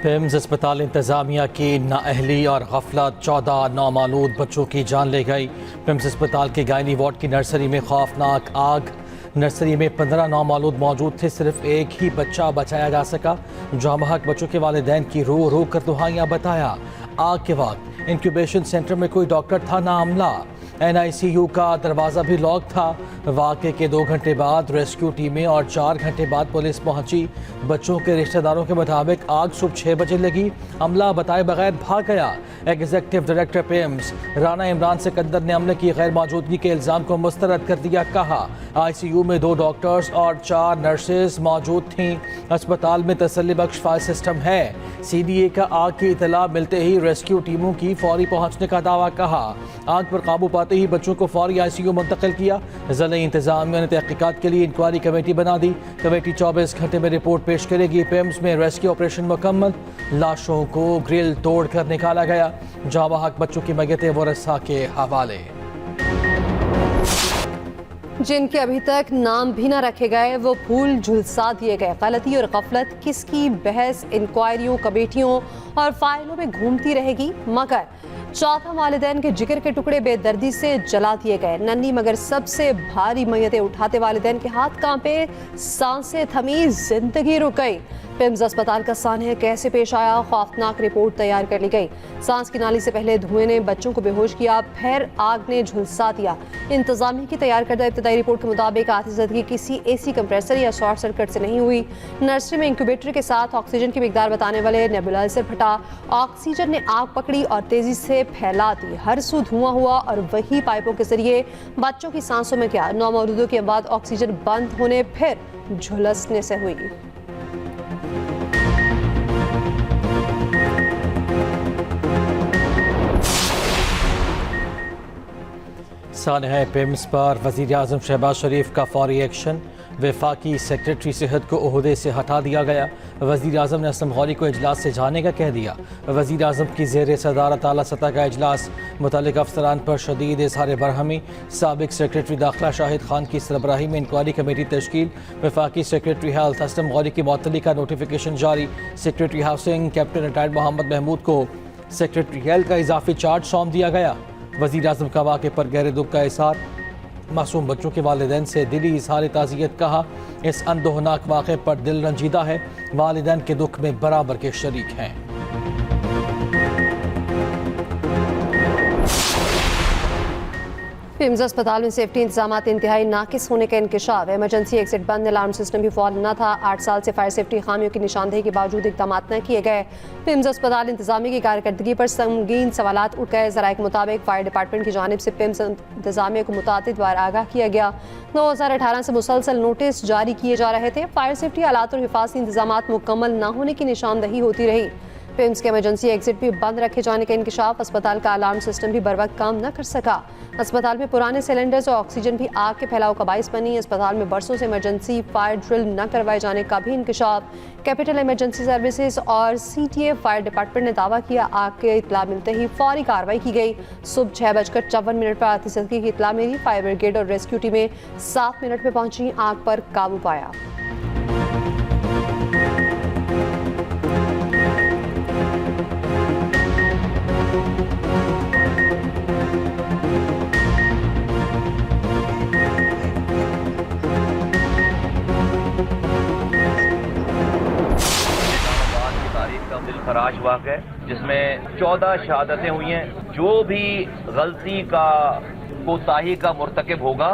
PIMS अस्पताल इंतजामिया की नाअहली और गफलत 14 नामालूद बच्चों की जान ले गई। पिम्स अस्पताल के गायनी वार्ड की नर्सरी में खौफनाक आग। नर्सरी में 15 नामालूद मौजूद थे, सिर्फ एक ही बच्चा बचाया जा सका। जामहक बच्चों के वालिदैन की रो रो कर दुहाइयाँ बताया। आग के वक्त इंक्यूबेशन सेंटर में कोई डॉक्टर था ना अमला। NICU का दरवाज़ा भी लॉक था। वाक़े के 2 घंटे बाद रेस्क्यू टीमें और 4 घंटे बाद पुलिस पहुंची। बच्चों के रिश्तेदारों के मुताबिक आग सुबह 6 बजे लगी। अमला बताए बगैर भाग गया। Executive director PIMS Rana Imran Sikandar ने अमले की गैर मौजूदगी के इल्ज़ाम को मुस्तरद कर दिया। कहा ICU में 2 डॉक्टर्स और 4 नर्सेज मौजूद थीं। अस्पताल में तसल्ली बख्श फायर सिस्टम है। CDA का आग की इतला मिलते ही रेस्क्यू टीमों की फौरी पहुंचने का दावा। कहा आग पर काबू पाते ही बच्चों को फौरी ICU मुंतकिल किया। ज़िला इंतजामिया ने तहकीकात के लिए इंक्वायरी कमेटी बना दी। कमेटी 24 घंटे में रिपोर्ट पेश करेगी। पिम्स में रेस्क्यू ऑपरेशन मुकम्मल। लाशों को ग्रिल तोड़ कर निकाला गया। जामहक बच्चों की मैयतें वरसा के हवाले। जिनके अभी तक नाम भी न रखे गए वो फूल झुलसा दिए गए। गलती और गफलत किसकी बहस इंक्वायरियों, कमेटियों और फाइलों में घूमती रहेगी, मगर 14 वालिदैन के जिगर के टुकड़े बेदर्दी से जला दिए गए। नन्ही मगर सबसे भारी मैयतें उठाते वालिदैन के हाथ कांपे, सांसें थमी, जिंदगी रुक गई। पिम्स अस्पताल का सान्या कैसे पेश आया, खौफनाक रिपोर्ट तैयार कर ली गई। सांस की नाली से पहले धुएं ने बच्चों को बेहोश किया, फिर आग ने झुलसा दिया। इंतजामिया की तैयार करदा इब्तदाई रिपोर्ट के मुताबिक आतिशज़दगी किसी AC कंप्रेसर या शॉर्ट सर्किट से नहीं हुई। नर्सरी में इंक्यूबेटर के साथ ऑक्सीजन की मिकदार बताने वाले नेबुलाइजर फटा। ऑक्सीजन ने आग पकड़ी और तेजी से फैला दी। हर सू धुआं हुआ और वही पाइपों के जरिए बच्चों की सांसों में क्या। 9 मौलूदों के बाद ऑक्सीजन बंद होने फिर झुलसने से हुई। सानहा पिम्स पर वज़ीर आज़म शहबाज शरीफ का फौरी एक्शन। वफाकी सेक्रेटरी सेहत को ओहदे से हटा दिया गया। वज़ीर आज़म ने असलम गौरी को इजलास से जाने का कह दिया। वज़ीर आज़म की ज़ेर सदारत आला सतह का इजलास। मुतल्लिक़ अफसरान पर शदीद इज़हार बरहमी। साबिक़ सेक्रेटरी दाखिला शाहिद खान की सरबराही में इंक्वायरी कमेटी तश्कील। वफाकी सेक्रेटरी हेल्थ असलम गौरी की मुअत्तली का नोटिफिकेशन जारी। Secretary housing captain retired Mohammad Mahmood को सेक्रेटरी हेल्थ का इजाफी चार्ज सौंप दिया गया। वज़ीर आज़म का वाक़े पर गहरे दुख का इज़हार। मासूम बच्चों के वालिदैन से दिली इज़हार ताज़ियत। कहा इस अंदोहनाक वाक़े पर दिल रंजीदा है। वालिदैन के दुख में बराबर के शरीक हैं। पिम्स अस्पताल में सेफ्टी इंतजाम इंतहाई नाकिस होने का इंकशाफ। एमरजेंसी एग्जिट बंद, अलार्म सिस्टम भी फॉल न था। 8 साल से फायर सेफ्टी खामियों की निशानदेही के बावजूद इकदाम न किए गए। पिम्स अस्पताल इंतजामिया की कारकर्दगी पर संगीन सवालात उठ गए। ज़राए के मुताबिक फायर डिपार्टमेंट की जानिब से पिम्स इंतजामिया को मुतादिद बार आगाह किया गया। 2018 से मुसलसल नोटिस जारी किए जा रहे थे। फायर सेफ्टी आलात और हिफाजती इंतजाम मुकम्मल न होने की निशानदही होती रही। पिम्स के इमरजेंसी एग्जिट भी बंद रखे जाने का इंकशाफ। अस्पताल का अलार्म सिस्टम भी बर वक्त काम न कर सका। अस्पताल में पुराने सिलेंडर्स और ऑक्सीजन भी आग के फैलाव का बाइस बनी। अस्पताल में बरसों से इमरजेंसी फायर ड्रिल न करवाए जाने का भी इंकशाफ। कैपिटल इमरजेंसी सर्विसेज और CTA फायर डिपार्टमेंट ने दावा किया। आग के इतला मिलते ही फौरी कार्रवाई की गई। सुबह 6:54 पर आतिशज़दगी की इतला मिली। फायर ब्रिगेड और रेस्क्यू टीमें 7 मिनट में पहुंची, आग पर काबू पाया। खराश वाक़ है जिसमें 14 शहादतें हुई हैं। जो भी गलती का कोताही का मुर्तकिब होगा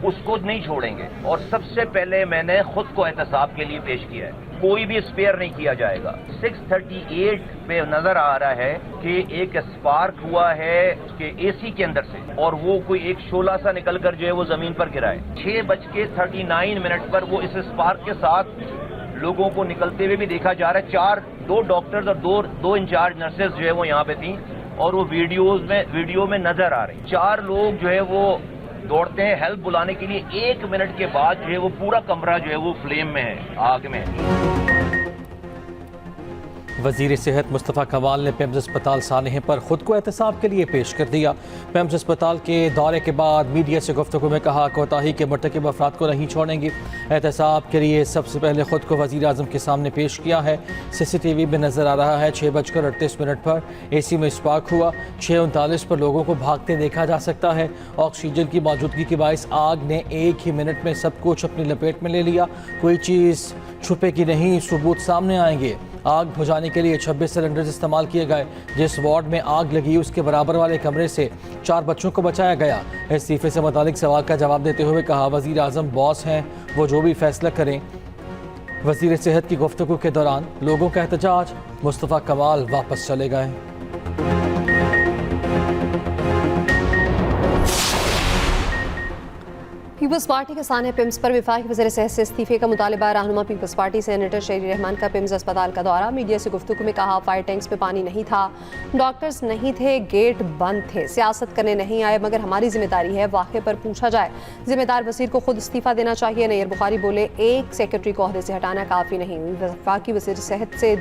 उसको नहीं छोड़ेंगे। और सबसे पहले मैंने खुद को एहतसाब के लिए पेश किया है। कोई भी स्पेयर नहीं किया जाएगा। 638 पे नजर आ रहा है कि एक स्पार्क हुआ है कि AC के अंदर से, और वो कोई एक शोला सा निकल कर जो है वो जमीन पर गिरा है। 6:39 पर वो इस स्पार्क के साथ लोगों को निकलते हुए भी देखा जा रहा है। 2 डॉक्टर्स और दो इंचार्ज नर्सेज जो है वो यहाँ पे थी और वो वीडियो में नजर आ रही। 4 लोग जो है वो दौड़ते हैं हेल्प बुलाने के लिए। 1 मिनट के बाद जो है वो पूरा कमरा जो है वो फ्लेम में है, आग में है। वज़ीर सेहत मुस्तफ़ा कमाल ने पिम्स अस्पताल सानहे पर खुद को एहतसाब के लिए पेश कर दिया। पिम्स अस्पताल के दौरे के बाद मीडिया से गुफ्तगू में कहा, कोताही के मरतकब अफराद को नहीं छोड़ेंगे। एहतसाब के लिए सबसे पहले खुद को वज़ीर आज़म के सामने पेश किया है। CCTV में नज़र आ रहा है 6:38 पर AC में स्पार्क हुआ। 6:39 पर लोगों को भागते देखा जा सकता है। ऑक्सीजन की मौजूदगी के बायस आग ने एक ही मिनट में सब कुछ अपनी लपेट में ले लिया। कोई चीज़ छुपेगी नहीं, सबूत सामने आएंगे। आग बुझाने के लिए 26 सिलेंडर्स इस्तेमाल किए गए। जिस वार्ड में आग लगी उसके बराबर वाले कमरे से 4 बच्चों को बचाया गया। इस्तीफे से मुतालिक सवाल का जवाब देते हुए कहा, वज़ीर आज़म बॉस हैं, वो जो भी फैसला करें। वज़ीर सेहत की गुफ्तगू के दौरान लोगों का एहतजाज, मुस्तफ़ा कमाल वापस चले गए। पीपल्स पार्टी के सानहे पिम्स पर वफाकी वज़ीर सेहत से इस्तीफे का मुतालबा। रहनुमा पीपल्स पार्टी सेनेटर शेरी रहमान का पिम्स अस्पताल का दौरा। मीडिया से गुफ्तगू में कहा, फायर टैंक्स में पानी नहीं था, डॉक्टर्स नहीं थे, गेट बंद थे, सियासत करने नहीं आए, मगर हमारी जिम्मेदारी है वाक़े पर पूछा जाए। जिम्मेदार वज़ीर को खुद इस्तीफ़ा देना चाहिए। नैयर बुखारी बोले, एक सेक्रेटरी को ओहदे से हटाना काफ़ी नहीं। वफाकी वज़ीर सेहत से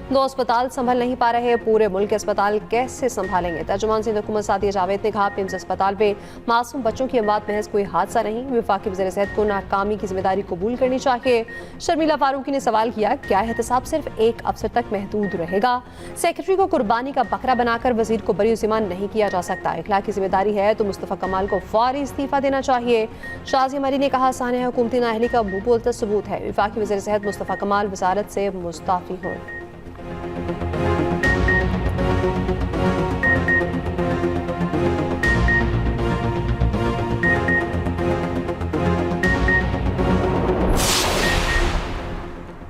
2 अस्पताल संभल नहीं पा रहे, पूरे मुल्क के अस्पताल कैसे संभालेंगे। तर्जुमान सिंध हुकूमत सादिया जावेद ने कहा, पिम्स अस्पताल में मासूम बच्चों की अमवात महज कोई हादसा नहीं। वफाकी वज़ीर सेहत को नाकामी की जिम्मेदारी कबूल करनी चाहिए। शर्मिला फारूकी ने सवाल किया, क्या एहतसाब सिर्फ एक अफसर तक महदूद रहेगा? सेक्रेटरी को कुर्बानी का बकरा बनाकर वज़ीर को बरीउज़्ज़मान नहीं किया जा सकता। इखलाकी जिम्मेदारी है तो मुस्तफ़ा कमाल को फौरी इस्तीफ़ा देना चाहिए। शाज़िया मरी ने कहा, सानहे हुकूमती नाअहली का मुँह बोलता सबूत है। वफाकी वज़ीर सेहत मुस्तफ़ा कमाल वज़ारत से मुस्ताफ़ी हों।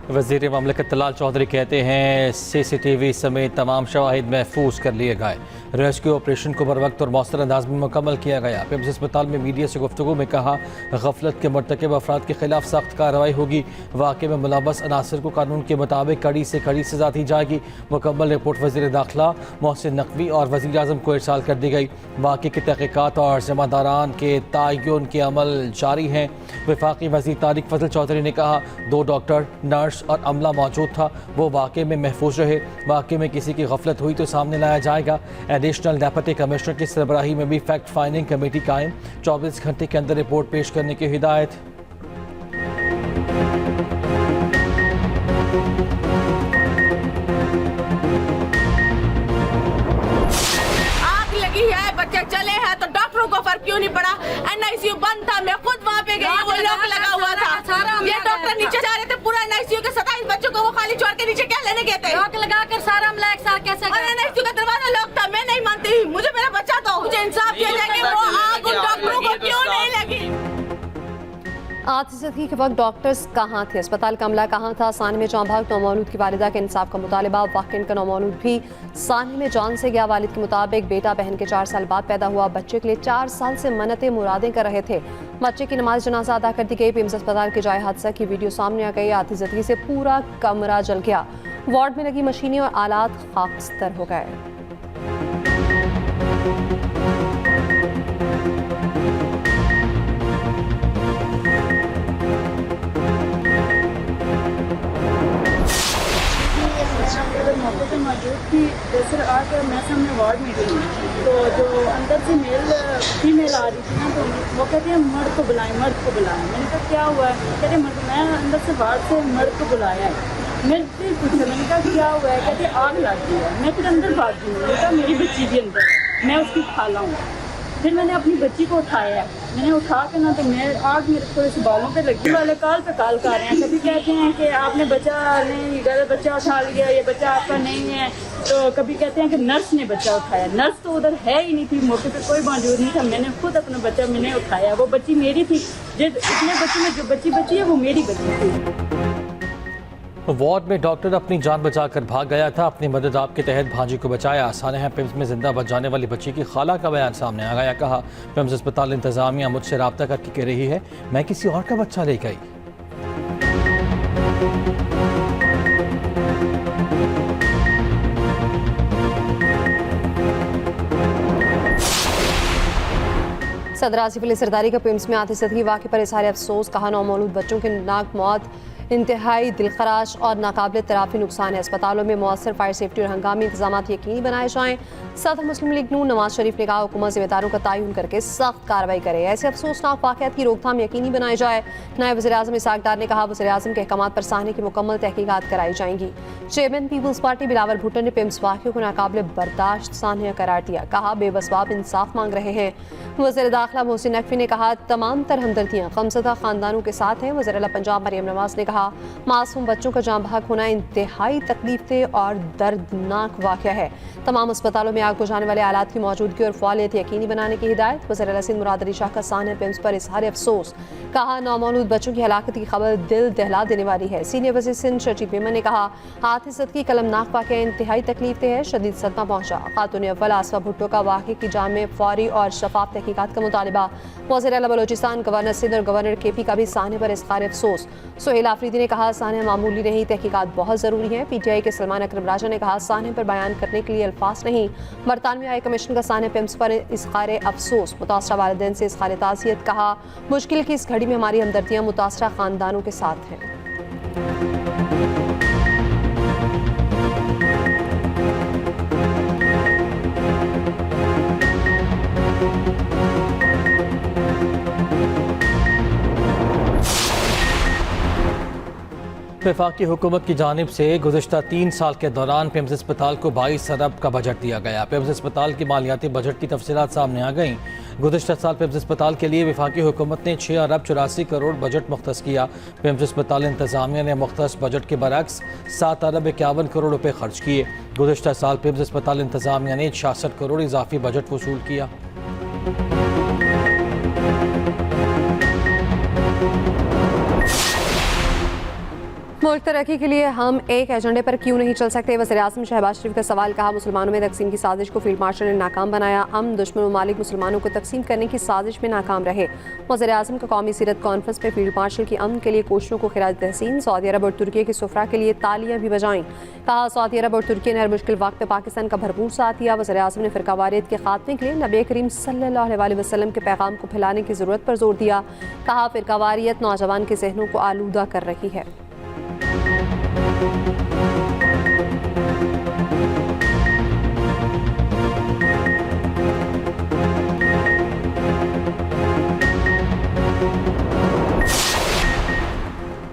वज़ीर ममलकत तलाल चौधरी कहते हैं, CCTV समेत तमाम शवाहिद महफूज कर लिए गए। रेस्क्यू ऑपरेशन को बर वक्त और मौसर अंदाज में मुकम्मल किया गया। पिम्स अस्पताल में मीडिया से गुफ्तगू में कहा, गफलत के मरतकब अफराद के खिलाफ सख्त कार्रवाई होगी। वाक़े में मुलव्वस अनासर को कानून के मुताबिक कड़ी से कड़ी सज़ा दी जाएगी। मुकम्मल रिपोर्ट वज़ीर दाखिला मोहसिन नकवी और वज़ीर आज़म को इरसाल कर दी गई। वाक़े की तहक़ीक़ात और ज़िम्मेदारान के तयन के अमल जारी हैं। वफाकी वज़ीर तारिक फजल चौधरी ने कहा, 2 डॉक्टर, नर्स और अमला मौजूद था, वो वाक़े में महफूज रहे। वाक़े में किसी की गफलत हुई तो सामने लाया जाएगा। एडिशनल डेप्यूटी कमिश्नर की सरबराही में भी फैक्ट फाइंडिंग कमेटी कायम। 24 घंटे के अंदर रिपोर्ट पेश करने की हिदायत। आग लगी है, बच्चे चले हैं तो डॉक्टरों को फर्क क्यों नहीं पड़ा? NICU बंद था, मैं खुद वहाँ पे गई, वो लॉक लगा हुआ था। ये डॉक्टर नीचे जा रहे थे, पूरा NICU के 27 बच्चों को वो खाली छोड़ के नीचे क्या लेने गए थे? लॉक लगाकर सारा हमला एक साथ कैसे? और NICU का दरवाजा लॉक था। मैं नहीं मानती, मुझे मेरा बच्चा दो, मुझे इंसाफ दिया जाए कि वो आग उन डॉक्टरों को क्यों नहीं लगी। हादसे के वक्त डॉक्टर्स कहाँ थे? अस्पताल का अमला कहाँ था? सानहे में जान भाग नौमौलूद की वालिदा के इंसाफ का मुतालबा। वाक़िन का नौमौलूद भी सानहे में जान से गया। वालिद के मुताबिक बेटा बहन के 4 साल बाद पैदा हुआ। बच्चे के लिए 4 साल से मन्नतें मुरादें कर रहे थे। बच्चे की नमाज जनाजा अदा कर दी गई। पिम्स अस्पताल के जाए हादसा की वीडियो सामने आ गई। आतिशबाजी से पूरा कमरा जल गया। वार्ड में लगी मशीनें और आलात खाकस्तर हो गए। मौके पर मौजूद थी। दरअसल आकर मैं सामने वार्ड में गई तो जो अंदर से फीमेल आ रही थी ना, तो वो कहती है मर्द को बुलाएं, मर्द को बुलाएं। मैंने कहा क्या हुआ है? कहते मर्द, मैं अंदर से वार्ड से मर्द को बुलाया है। मैं फिर पूछा, मैंने कहा क्या हुआ है? कहते आग लग गई है। मैं फिर अंदर भाग गई। मैंने कहा मेरी बच्ची भी अंदर है, मैं उसकी खाला हूँ। फिर मैंने अपनी बच्ची को उठाया है। मैंने उठा के ना, तो मैं आग मेरे थोड़े से बालों पे लगी। वाले काल पे काल कर रहे हैं। कभी कहते हैं कि आपने बच्चा नहीं, गलत बच्चा उठा लिया, ये बच्चा आपका नहीं है। तो कभी कहते हैं कि नर्स ने बच्चा उठाया। नर्स तो उधर है ही नहीं थी, मौके पे कोई मौजूद नहीं था। मैंने खुद अपना बच्चा मैंने उठाया। वो बच्ची मेरी थी। इतने बच्चे में जो बच्ची बची है वो मेरी बच्ची थी। वार्ड में डॉक्टर अपनी जान बचाकर भाग गया था। अपनी मदद आपके तहत भांजी को बचाया। सानहा पिम्स में जिंदा बच जाने वाली बच्ची की खाला का बयान सामने आ गया। कहा, पिम्स अस्पताल इंतजामिया मुझसे रब्ता करके कह रही है मैं किसी और का बच्चा ले गई। सदर आसिफ अली सरदारी का पिम्स में आतिशबाजी वाक़े पर इज़हार अफसोस। कहा, नौमौलूद बच्चों की नाक मौत इंतहाई दिलखराश और नाकाबिल तराफी नुकसान है। अस्पतालों में मौसर फायर सेफ्टी और हंगामी इंतजाम यकीनी बनाए जाएँ। सदर मुस्लिम लीग नून नवाज शरीफ ने कहा हुकूमत जिम्मेदारों का तयन करके सख्त कार्रवाई करे, ऐसे अफसोसनाक वाक़यात की रोकथाम यकीनी बनाई जाए। नायब वज़ीर-ए-आज़म इसहाक डार ने कहा वज़ीर-ए-आज़म के अहकामात पर साहने की मुकम्मल तहकीकात कराई जाएंगी। Chairman Peoples Party Bilawal Bhutto ने पिम्स वाक़े को नाकाबिल बर्दाश्त सान्या करार दिया, कहा बेबसबाब इंसाफ मांग रहे हैं। वज़ीर दाखिला मोहसिन नकवी ने कहा तमाम तर हमदर्दियाँ गमज़दा खानदानों के साथ हैं। वज़ीर आला पंजाब मरियम नवाज ने कहा मासूम बच्चों का जान बहक होना इंतहाई तकलीफ और दर्दनाक वाक़या है। तमाम अस्पतालों में आग बुझाने वाले आलात की मौजूदगी और फ़ालियत यकीनी बनाने की हिदायत। वज़ीर आला सिंध मुराद अली शाह का सान्या पिम्स पर इज़हार अफसोस, कहा नौमौलूद बच्चों की हलाकत की खबर दिल दहला देने वाली है। सीनियर वज़ीर सिंध शर्जील मेमन ने कहा हादसे की कलमनाक वाक़या इंतहाई तकलीफ है, शदीद सदमा पहुंचा। खातून अव्वल आसफा भुट्टो का वाक़े की जाम में फौरी और शफाफ तहकीकात का मुतालिबा। वज़ीर आला बलोचिस्तान गवर्नर सिंध और गवर्नर केपी का भी सान्या पर इज़हार अफसोस। सुहेल आफरीदी ने कहा सान्या मामूली नहीं, तहकीकात बहुत ज़रूरी है। PTI के सलमान अकरम राजा ने कहा सान्या पर बयान करने के लिए अल्फाज नहीं। बरतानवी हाई कमीशन का सान्या पिम्स पर इज़हार अफसोस, मुतासरा वालिदैन से इज़हार ताज़ियत। कहा मुश्किल की इस घड़ी में हमारी हमदर्दियाँ मुतासरा खानदानों के साथ हैं। वफाकी हुकूमत की जानिब से गुज़श्ता 3 साल के दौरान पिम्स अस्पताल को 22 अरब का बजट दिया गया। पिम्स अस्पताल की मालियाती बजट की तफसीलात सामने आ गईं। गुज़श्ता साल पिम्स अस्पताल के लिए वफाकी हुकूमत ने 6 अरब 84 करोड़ बजट मुख्तस किया। पिम्स अस्पताल इंतज़ामिया ने मुख्तस बजट के बरक्स 7 अरब 51 करोड़ रुपये खर्च किए। गुज़श्ता साल पिम्स अस्पताल इंतज़ामिया ने 66 करोड़ इजाफी बजट वसूल किया। मुल्क तरक्की के लिए हम एक एजेंडे पर क्यों नहीं चल सकते? वज़ीर-ए-आज़म शहबाज शरीफ का सवाल, कहा मुसलमानों में तकसीम की साजिश को फील्ड मार्शल ने नाकाम बनाया। दुश्मन ममालिक मुसलमानों को तकसीम करने की साजिश में नाकाम रहे। वज़ीर-ए-आज़म का कौमी सीरत कॉन्फ्रेंस में फील्ड मार्शल की अमन के लिए कोशिशों को खिराज तहसीन। सऊदी अरब और तुर्की के सुफरा के लिए तालियां भी बजाईं। कहा सऊदी अरब और तुर्की ने हर मुश्किल वक्त में पाकिस्तान का भरपूर साथ दिया। वज़ीर-ए-आज़म ने फ़िरकावारियत के खात्मे के लिए नबी करीम सल्लल्लाहु अलैहि वसल्लम के पैगाम को फैलाने की ज़रूरत पर जोर दिया। कहा फ़िरकावारियत नौजवान के जहनों को आलूदा कर रही है।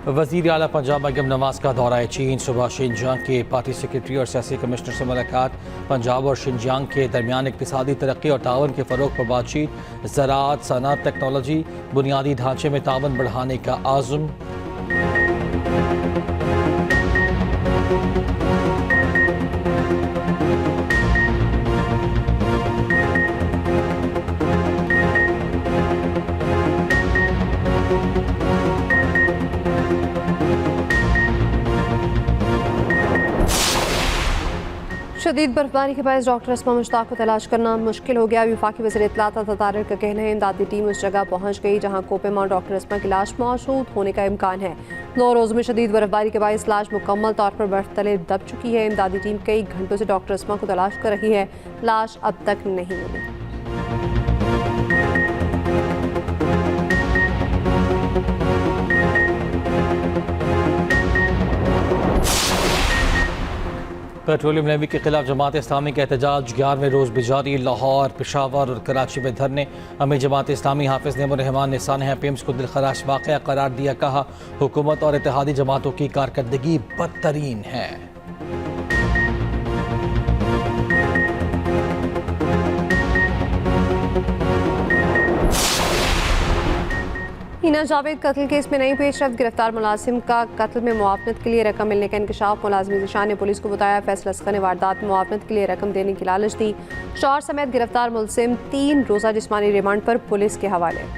वज़ीर आला पंजाब मरियम नवाज का दौरा चीन। सुबह शिनजियांग के पार्टी सेक्रेटरी और सियासी कमिश्नर से मुलाकात। पंजाब और शिनजियांग के दरमियान इक़्तिसादी तरक्की और ताउन के फ़रोग़ पर बातचीत। ज़राअत, सनअत, टेक्नोलॉजी, बुनियादी ढांचे में ताउन बढ़ाने का आज़म। शदीद बर्फबारी के बाद डॉक्टर अस्मा मुश्ताक को तलाश करना मुश्किल हो गया। वफाकी वज़ीर इत्तलात तारिक का कहना है इमदादी टीम उस जगह पहुंच गई जहां कोपे मां डॉक्टर अस्मा की लाश मौजूद होने का इम्कान है। 2 रोज़ में शदीद बर्फबारी के बाद लाश मुकम्मल तौर पर बर्फ तले दब चुकी है। इमदादी टीम कई घंटों से डॉक्टर अस्मा को तलाश कर रही है, लाश अब तक नहीं मिली। पेट्रोलियम लेवी के खिलाफ जमात इस्लामी का एहतजाज 11वें रोज़ भी जारी। लाहौर, पेशावर और कराची में धरने। अमीर जमात इस्लामी हाफिज़ नेमुर रहमान ने सान्या पिम्स को दिलखराश वाक़या करार दिया। कहा हुकूमत और इत्तेहादी जमातों की कारकर्दगी बदतरीन है। हिना जावेद कत्ल केस में नई पेशरफ्त। गिरफ्तार मुलाजिम का कत्ल में मुआवनत के लिए रकम मिलने का इंकशाफ। मुलाजिम ज़ीशान ने पुलिस को बताया। फैसल असगर ने वारदात में मुआवनत के लिए रकम देने की लालच दी। शौहर समेत गिरफ्तार मुलजिम 3 रोज़ा जिस्मानी रिमांड पर पुलिस के हवाले।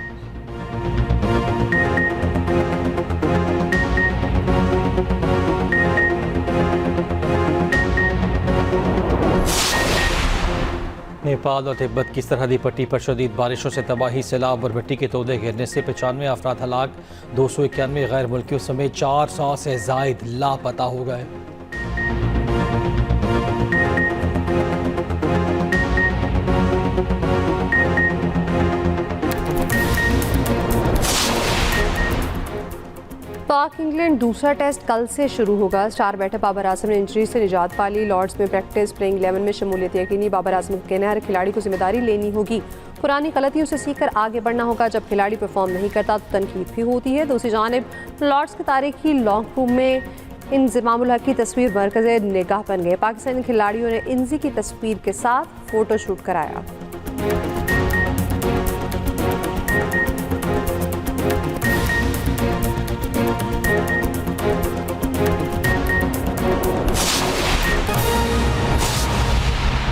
नेपाल और तिब्बत की सरहदी पट्टी पर शदीद बारिशों से तबाही, सैलाब और मिट्टी के तोदे गिरने से 95 अफराद हलाक। 291 गैर मुल्कियों समेत 400 से जायद लापता हो गए। पाक इंग्लैंड दूसरा टेस्ट कल से शुरू होगा। स्टार बैटर बाबर आजम ने इंजरी से निजात पा ली। लॉर्ड्स में प्रैक्टिस प्लेइंग 11 में शमूलियत यकीनी। बाबर आजम का कहना है हर खिलाड़ी को जिम्मेदारी लेनी होगी, पुरानी गलतियों से सीखकर आगे बढ़ना होगा। जब खिलाड़ी परफॉर्म नहीं करता तो तनकीद भी होती है। दूसरी जानिब लॉर्ड्स के तारीखी लॉन्ग रूम में इंज़मामुल हक की तस्वीर मरकज़ निगाह बन गए। पाकिस्तानी खिलाड़ियों ने इंजी की तस्वीर के साथ फोटो शूट कराया।